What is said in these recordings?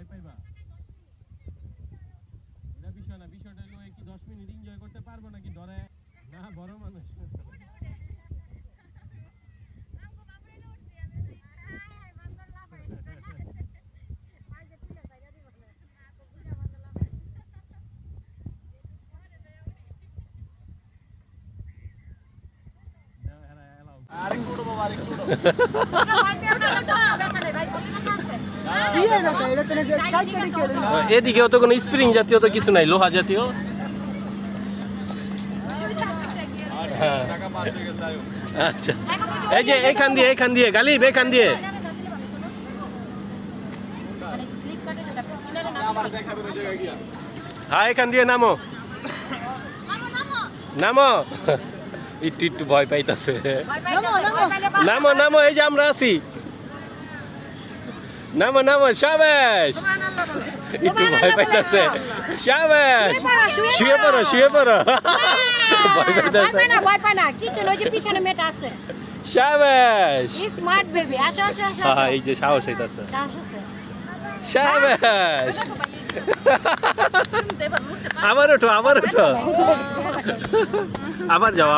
ভয় পাইবা এটা বিষয় না বিষয়টা হলো কি 10 মিনিট এনজয় করতে পারবো নাকি ডরে না বড় মানুষ এদিকেও তো কোনো স্প্রিং জাতীয় তো কিছু নাই লোহা জাতীয় আচ্ছা এই যে এখান দিয়ে গালিব এখান দিয়ে হ্যাঁ এখান দিয়ে নামো নামো একটু ভয় পাইতাছে নামো নামো এই যে আমরা আছি নামো নামো শাবাশ একটু ভয় পাইতাছে শাবাশ শুয়ে পড়ো ভয় পাইতাছে ভয় পায় না কিছু নয় যে পিছনে মেয়েটা আছে শাবাশ স্মার্ট বেবি আসো হ্যাঁ এই যে সাহস হইতাছে সাহস আছে শাবাশ আবার ওঠো আবার যাও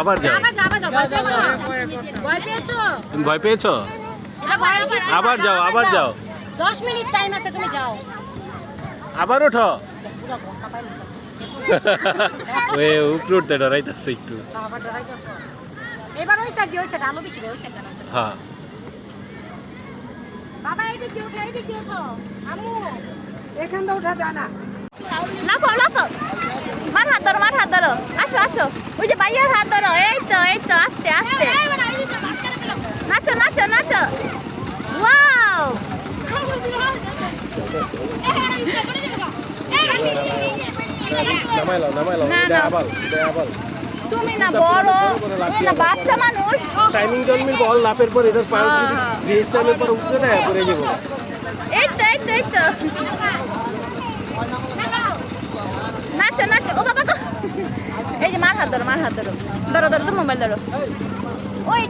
ভয় পেয়েছো তুমি ভয় পেয়েছো আবার যাও 10 মিনিট টাইম আছে তুমি যাও আবার ওঠো ওই উপরে উঠতে ডরাইতেছে একটু এবার ওই সাইড আলো বেশি ওই সাইড হ্যাঁ বাবা এইদিকে ওঠো আম্মু এখানটা ওঠা যায় না লাফো মার হাত ধরো আসো ওই যে ভাইয়ার হাত ধরো এই তো আস্তে নাচো ওয়াও তুমি না বড় না বাচ্চা মানুষ টাইমিং জন্মিল বল লাপের পর এটার পাঁচ রিয়েস টাইমের পর উঠতে দেয় পড়ে যাবো এই তো নাচো ও বাবা গো এই যে মার হাত ধরো তো মোবাইল ধরো ওই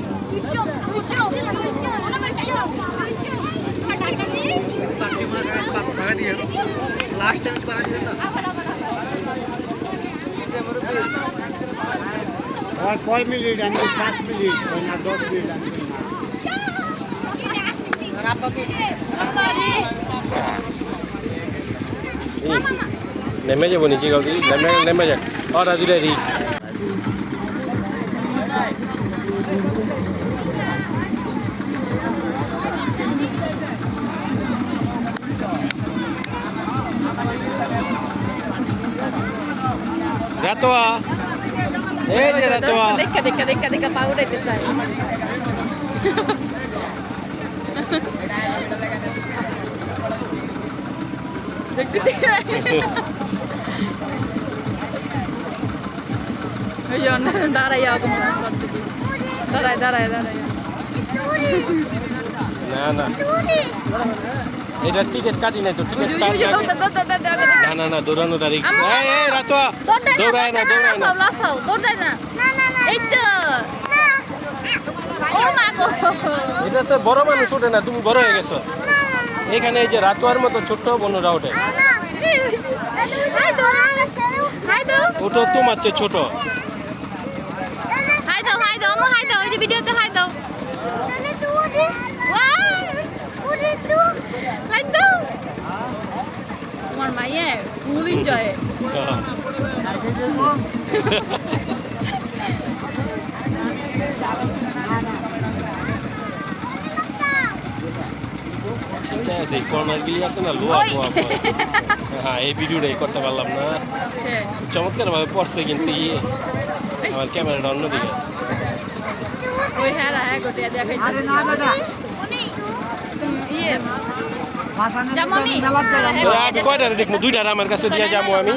लास्ट टाइम बना दिया था और कोई मिनट हम 5 मिनट और ना 10 मिनट নেমে যাবো নিচে কাউকে নেমে যাক আর আজুরে রিক্স রাতোয়া এই যে রাতোয়া দেখা পা উড়াইতে চাই দাঁড়ায় না এটা টিকিট কাটি নাই তো টিকিট না দৌড়ানোটা রিক্স এই রাতোয়া দৌড়ায় না এই তো ও মা গো এটা তো বড় মানুষ ওঠে না তুমি বড় হয়ে গেছো এখানে এই যে রাতোয়ার মতো ছোট্ট বোনরা ওঠে ওটা তোমার চেয়ে ছোট হাই দাও ওই যে ভিডিওতে হাই দাও তোমার মাইয়ে ফুল এনজয় আছে কর্নার গিয়ে আছে না লোয়া হ্যাঁ এই ভিডিওটাই করতে পারলাম না চমৎকার ভাবে পড়ছে কিন্তু আমার ক্যামেরাটা অন্যদিকে আছে ওই হ্যাঁ গোটিয়া দেখাইতেছে কয়টা দেখবো 2টা আমার কাছে দিয়ে যাবো আমি